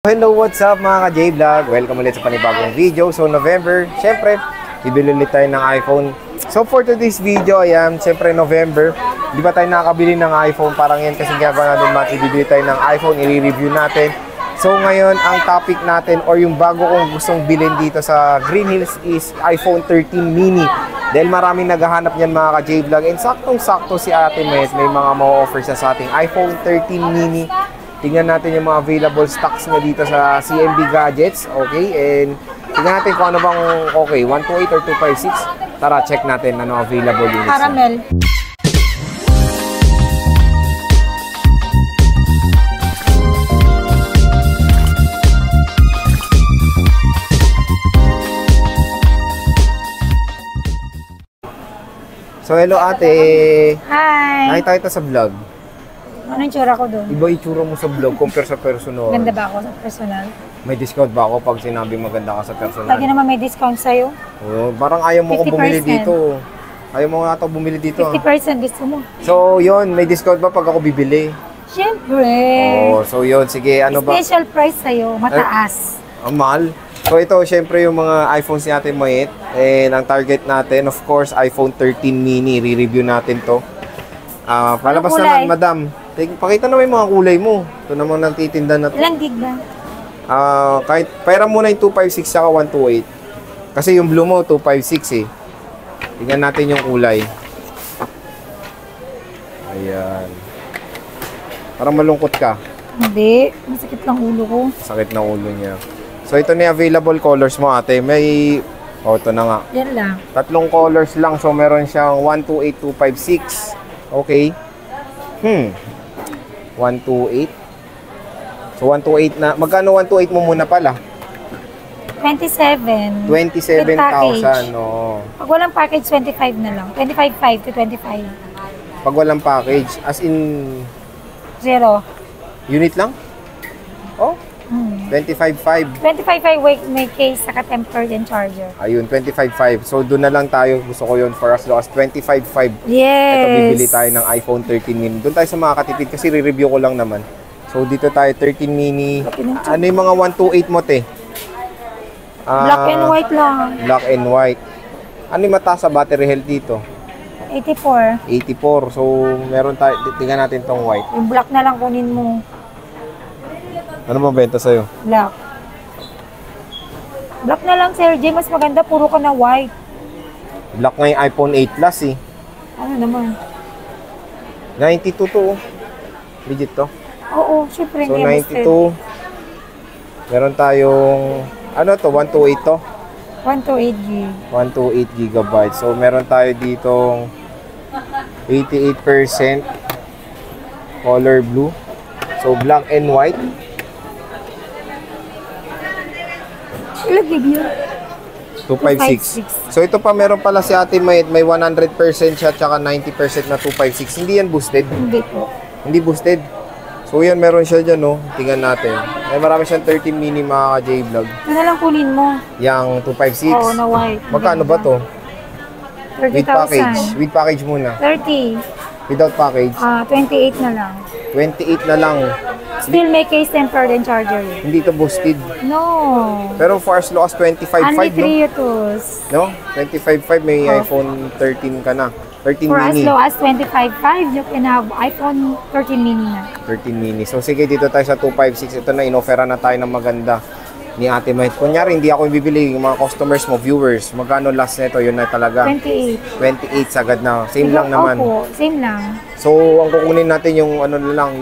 Hello, what's up mga ka-J-Vlog? Welcome ulit sa panibagong video. So November, syempre, bibili ulit tayo ng iPhone. So for today's video, ayan, syempre November, di ba tayo nakakabili ng iPhone? Parang yan kasi gagawa natin monthly, bibili tayo ng iPhone, i-review natin. So ngayon, ang topic natin or yung bago kong gustong bilhin dito sa Green Hills is iPhone 13 mini. Dahil maraming naghahanap niyan mga ka-J-Vlog. And saktong-sakto si Ate Met, may mga ma-offer siya sa ating iPhone 13 mini. Tingnan natin yung mga available stocks niya dito sa CMB Gadgets. Okay, and tingnan natin kung ano bang okay, 128 or 256. Tara, check natin ano available units. Caramel. So, hello ate. Hi. Nakita kita sa vlog. Anong tsura ko doon? Iba itsura mo sa vlog compare sa personal. Ganda ba ako sa personal? May discount ba ako pag sinabi maganda ka sa personal? Lagi naman may discount sa'yo. Oo, parang ayaw mo kong bumili 50%. dito. Ayaw mo nga ito bumili dito. 50% gusto mo. So, yun. May discount ba pag ako bibili? Siyempre. Oo, so yun. Sige, ano ba? Special price sa'yo, mataas. Ang mahal. So, ito, syempre yung mga iPhones natin mait. And ang target natin, of course, iPhone 13 mini. Re-review natin to. Palabas kulay? naman, madam. Pakita naman yung mga kulay mo. Ito naman nagtitinda na to. Ilang gig ba? Kahit, pera muna yung 256 saka 128. Kasi yung blue mo, 256 eh. Tingnan natin yung kulay. Ayan. Parang malungkot ka. Hindi. Masakit lang ulo ko. Sakit ng ulo niya. So, ito na yung available colors mo, ate. May, ito na nga. Yan lang. Tatlong colors lang. So, meron siyang 128, 256. Okay. 128. So, 128 na. Magkano 128 mo muna pala? 27. 27,000. No. Pag walang package, 25 na lang. 25.5 to 25. Pag walang package, as in, Zero. unit lang? Oh, 25,500. 25.5 may case, saka tempered and charger. Ayun, 25,500. So, doon na lang tayo. Gusto ko yun for as low as 25,500. Yes. Ito, bibili tayo ng iPhone 13 mini. Doon tayo sa mga katipid kasi re-review ko lang naman. So, dito tayo, 13 mini. Ano yung mga 128 mo, te? Black and white lang. Black and white. Ano yung mataas sa battery health dito? 84. 84. So, meron tayo. Tingnan natin tong white. Yung black na lang kunin mo. Ano bang benta sa'yo? Black. Black na lang, Sir J. Mas maganda, puro ka na white. Black nga yung iPhone 8 Plus eh. Ano naman? 92 to. Legit to. Oo, syempre. So, hindi 92. Meron tayong, ano to, 128 to? 128 gig. 128 gigabytes. So, meron tayo ditong 88% color blue. So, black and white. Ilang gig yun? 256. So, ito pa meron pala si Ate May 100% siya tsaka 90% na 256. Hindi yan boosted. Hindi po. Hindi boosted. So, yan meron siya dyan, no? Tingnan natin. May marami siyang 13 mini mga J-Vlog. Ito na lang kunin mo. Yang 256. Oo, na white. Magkano ba to? 30,000. With package. With package muna. 30. Without package. 28 na lang. 28 na lang. Still may case, tempered and charger yun. Hindi to boosted. No. Pero for as low as 25.5, Only no? 3 utos. No? 25.5 may iPhone 13 ka na. 13 For as mini. low as 25.5, you can have iPhone 13 mini na. 13 mini. So sige, dito tayo sa 256. Ito na, inofera na tayo ng maganda ni Ate May. Kunyari, hindi ako bibili. Yung mga customers mo, viewers, magkano last nito? Yun na talaga. 28. 28 sagad na. Same lang naman. Opo, same lang. So, ang kukunin natin yung ano na lang,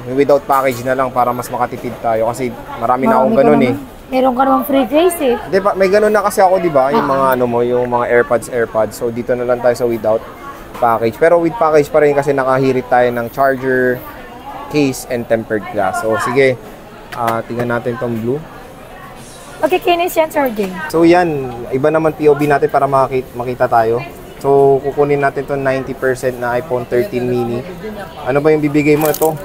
yung without package na lang para mas makatipid tayo. Kasi marami na akong ganun eh. Meron ka namang free case eh. Di ba, may ganun na kasi ako, di ba? Yung mga ano mo, yung mga AirPods. So, dito na lang tayo sa without package. Pero with package pa rin kasi nakahirit tayo ng charger, case, and tempered glass. So, sige. Tingnan natin tong blue. Magkikinis yan, Sir J. So, yan. Iba naman POV natin para makita tayo. So, kukunin natin tong 90% na iPhone 13 mini. Ano ba yung bibigay mo ito?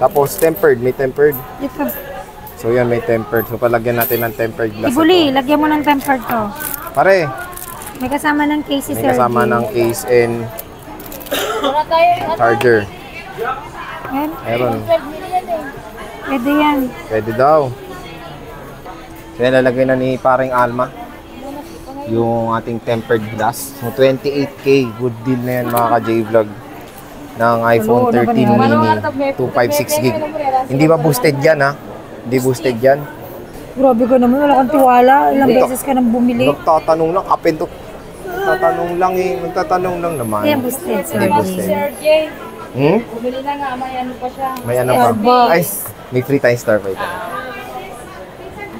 Tapos, tempered. May tempered. Dito. So, yan. May tempered. So, palagyan natin ng tempered glass. Iguli, lagyan mo ng tempered to. Pare, May kasama ng case si may Sir kasama J. ng case and charger. Ayan. Meron. Pwede yan. Pwede daw. So yan, lalagay na ni paring Alma yung ating tempered glass. So 28K, good deal na yan mga ka-J-Vlog ng iPhone 13 mini 256 gig. Hindi ba boosted yan ha? Hindi boosted yan. Grabe ka naman, wala kang tiwala. Ilang beses ka nang bumili. Nagtatanong lang, kapin to. Nagtatanong lang eh, nagtatanong lang naman. Yan, boosted, sir. Hindi boosted. Bumili na nga, may ano pa siya. May ano pa? Ay, may free time star pa ito.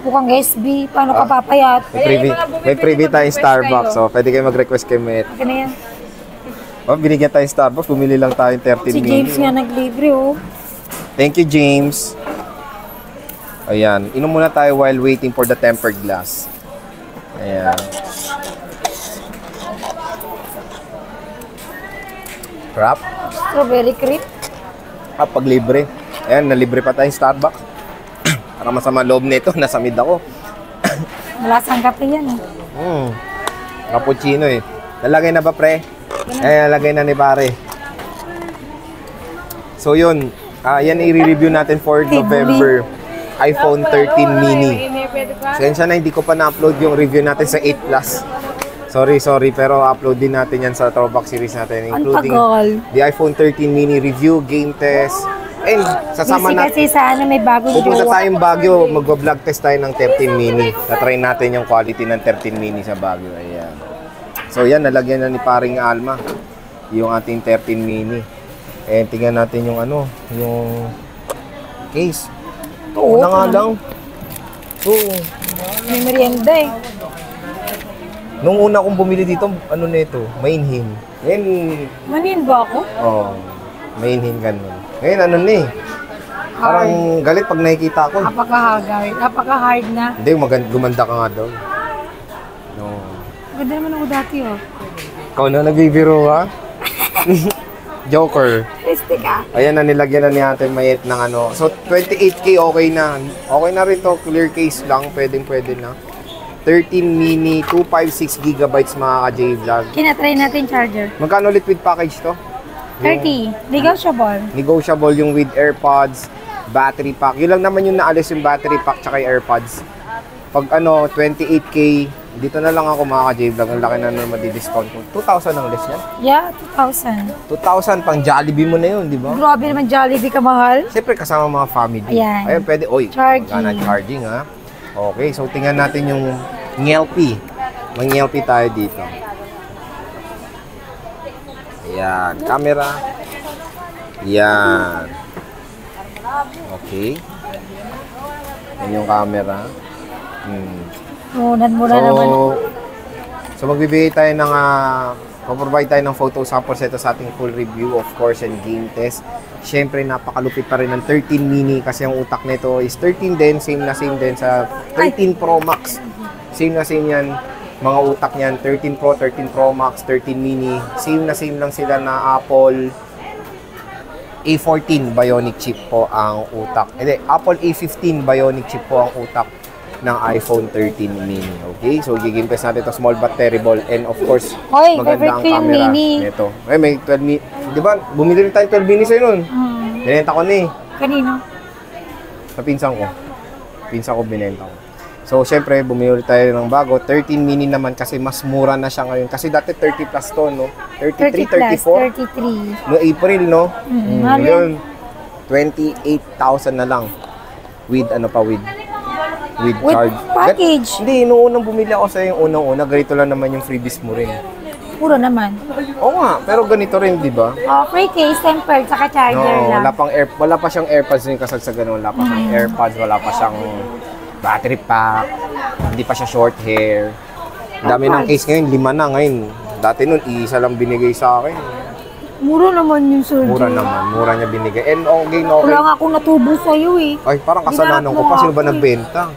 Bukang SB, paano ka papayat? May freebie tayong Starbucks. So, pwede kayo mag-request kay Met. Okay na yan. Oh, binigyan tayong Starbucks. Bumili lang tayong 13 Si mini. James nga naglibre, oh. Thank you, James. Ayan. Inom muna tayo while waiting for the tempered glass. Ayan. Crap. Strawberry cream. Pag libre. Ayan, nalibre pa tayong Starbucks. Para masama loob nito, nasa mid ako. Malasang kape yan, eh. Cappuccino eh. Nalagay na ba, pre? Nalagay na ni pare. So yun, yan i-review natin for November iPhone 13 mini. Sensya na, hindi ko pa na-upload yung review natin sa 8 Plus. Sorry, pero upload din natin yan sa Throwback series natin, including the iPhone 13 mini review, game test, and sasama natin. Kasi sa ano, may bagong Pupunta jowa. tayong Baguio, mag-vlog test tayo ng 13 mini. Na-try natin yung quality ng 13 mini sa Baguio. Ayan. So yan, nalagyan na ni paring Alma yung ating 13 mini. And tingnan natin yung ano, yung case. Oo. Una nga lang. So, May merienda, eh. nung una kong bumili dito, ano na ito, mainhin. Ngayon, Manin ba ako? mainhin ganun. Ngayon, ano na eh. Parang galit pag nakikita ko. Napaka-hard na. Hindi, gumanda ka nga daw. No. Ganda naman ako dati, oh. Ikaw na nagbibiro ha? Joker. Pweste ka. Ayan na, nilagyan na ni Ate Mayet ng ano. So, 28K okay na. Okay na rin to. Clear case lang. Pwede na. 13 mini, 256 gigabytes mga ka-J-Vlog. Kinatry natin charger. Magkano ulit with package to? 30. Negotiable. Negotiable yung with AirPods, battery pack. Yun lang naman yung naalis yung battery pack tsaka yung AirPods. Pag ano, 28K, dito na lang ako mga ka-J-Vlog. Ang laki na naman madi-discount ko. 2,000 ang less yan. Yeah, 2,000. 2,000 pang Jollibee mo na yun, di ba? Grabe naman Jollibee ka mahal. Siyempre kasama mga family. Ayan. Ayan, pwede. Oy, Charging. magkana charging ha. Okay, so tingnan natin yung NLP. Mag-NLP tayo dito. Ayan, camera. Ayan. Okay. Yan yung camera. Muna naman. So magbibigay tayo ng provide tayo ng photo sample set sa ating full review of course and game test. Siyempre napakalupit pa rin ng 13 mini kasi ang utak nito is 13 din, same din sa 13 Pro Max. Same yan, mga utak niyan, 13 Pro, 13 Pro Max, 13 mini. Same lang sila na Apple A14 Bionic chip po ang utak. Apple A15 Bionic chip po ang utak ng iPhone 13 mini. Okay? So, gigame test natin ito, small but terrible. And of course, Hoy, maganda ang favorite ko yung camera mini. nito. Ay, may 12 mini. Di ba? Bumili rin tayo 12 mini sa'yo nun. Binenta ko na eh. Kanino? Sa pinsan ko. Pinsan ko binenta ko. So, syempre, bumili ulit tayo ng bago. 13 mini naman kasi mas mura na siya ngayon. Kasi dati 30 plus to, no? 30 33, plus, 34. 33. No April, no? mahal Ngayon, 28,000 na lang. With with charge. Package. Hindi, noong unang bumili ako sa yung unang-una, ganito lang naman yung freebies mo rin. Puro naman. Oo nga, pero ganito rin, di ba? Free case, tempered, saka charger No, lang. wala pa siyang AirPods yung kasagsagan. Wala pa siyang AirPods, wala pa siyang battery pack, hindi pa siya short hair. Ang dami ng case ngayon, 5 na ngayon. Dati nun, isa lang binigay sa akin. Mura naman yung surgery. Mura naman, mura niya binigay. And okay na okay. Wala nga akong natubo sa'yo eh. Ay, parang kasalanan ko pa. Sino ba nagbenta?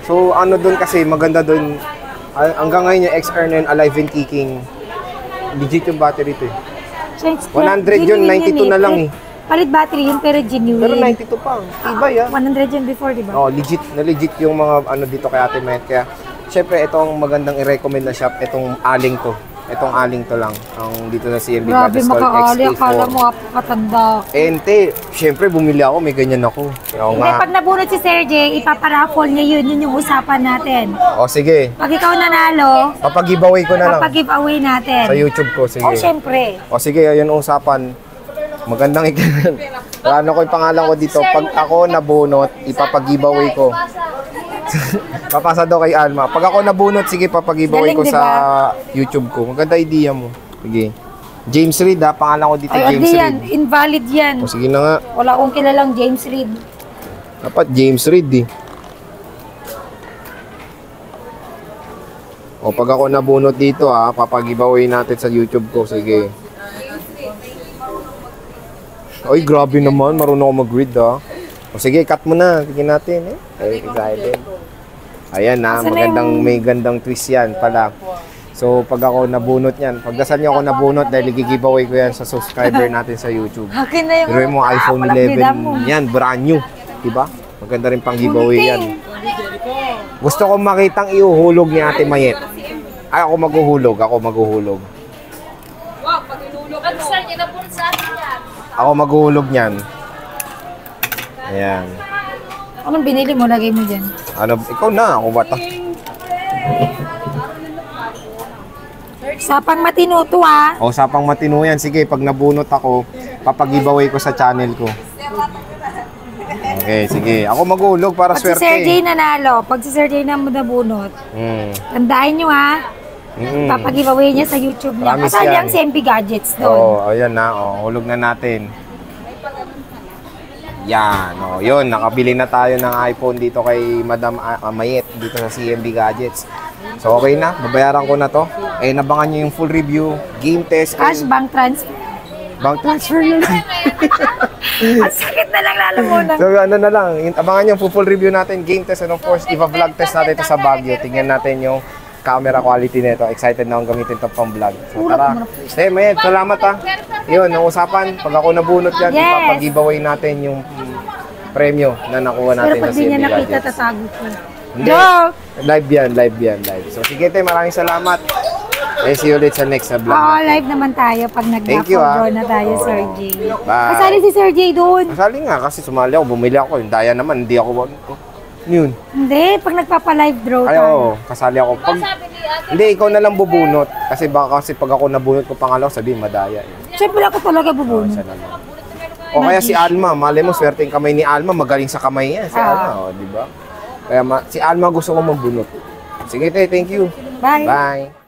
So, ano doon kasi, maganda doon. Hanggang ngayon yung XR na yun, alive and kicking. Legit yung battery to eh. 100 yun, 92 na lang eh. Palit battery yun, pero genuine. Pero 92 pa. Iba ya. 100 yun before, di ba? Oh, legit yung mga ano dito kay Ate Met. Kaya, syempre, ito ang magandang i-recommend na shop. Itong Aling to. Itong aling to lang. Ang dito sa CMB Grabe Gadgets Store makaali. Akala XA4. mo katanda. Ente, syempre bumili ako, may ganyan ako. Oo Hindi, nga. pag nabunot si Sir J, ipaparaffle niya yun. Yun yung usapan natin. O sige, Pag ikaw nanalo, papag-giveaway ko na lang papag-giveaway natin. sa YouTube ko. Sige. Oh, syempre. O sige, ayun ang usapan. Magandang ano ko yung pangalan ko dito. Pag ako nabunot, ipapag-giveaway ko. Papasa daw kay Alma. Pag ako nabunot, sige, papag-giveaway Galing, ko sa diba? YouTube ko. Maganda idea mo. Sige. James Reed ha, pangalan ko dito, Ay, James hindi Reed. yan. Invalid yan. O sige na nga. Wala akong kilalang James Reed. Dapat James Reed eh. O pag ako nabunot dito ha, papag-giveaway natin sa YouTube ko. Sige. Ay, grabe naman. Marunong ako mag-read ha. O sige, cut mo na. Tingnan natin eh. Ay, excited. Ayan na, may gandang twist yan pala. So, pag ako nabunot yan, pagdasal niyo ako nabunot dahil i-giveaway ko yan sa subscriber natin sa YouTube. Akin na yung... Pero yung mga iPhone walang bida mo. 11 yan, brand new. Diba? Maganda rin pang giveaway yan. Gusto ko makitang iuhulog ni Ate Mayet. Ay, ako maghuhulog. Wow, pag inulog ano? Saan niya na po sa atin yan? Ako maghuhulog niyan. Ayan. Anong binili mo? Lagay mo dyan. Ano, ikaw na. Ako bata. Sapang matino to ha. O, sapang matino yan. Sige, pag nabunot ako, papag-giveaway ko sa channel ko. Okay, sige. Ako maghuhulog para Pag si swerte. Sir J nanalo, pag si Sir J na nabunot, tandaan nyo ha. Papag-giveaway niya sa YouTube niya. Promise Kasali yan. ang CMB Gadgets doon. Oo, ayan na. O, hulog na natin. Yan. O, yun. Nakabili na tayo ng iPhone dito kay Madam Mayet dito sa CMB Gadgets. So, okay na. Babayaran ko na to. Eh, nabangan nyo yung full review, game test, Cash and bank transfer. bank transfer na lang. Ang sakit na lang lalo mo na. So, ano na lang. Abangan yung full review natin, game test, and of course, iba-vlog test natin ito sa Baguio. Tingnan natin yung camera quality nito. Excited na akong gamitin ito pang vlog. So, tara. Hey, Mayet, salamat ha. Yun, ang usapan, pag ako nabunot yan, Yes. ipapag-giveaway natin yung premyo na nakuha Pero natin pag sa di niya CMB nakita, Gadgets. tatago ko. Hindi. Joke! Live yan. So, sige tayo, maraming salamat. Eh, see you ulit sa next na vlog. Oo, live naman tayo pag Thank you, nag-draw ah. na tayo, Oo. Sir J. Bye. Kasali si Sir J doon. Masali nga kasi sumali ako, bumili ako. Yung daya naman, hindi ako. Yun. Hindi, pag nagpapa-live draw Ay, tayo. oo, kasali ako. Pag, hindi, ikaw na lang bubunot. Kasi baka pag ako nabunot ko pangalaw, sabihin madaya. Eh. Siyempre ako talaga bubunot. Isa na lang. O kaya si Alma, mali mo, swerte yung kamay ni Alma, magaling sa kamay yan. Si Alma, di ba? Kaya si Alma gusto ko magbunot. Sige, thank you. Bye. Bye.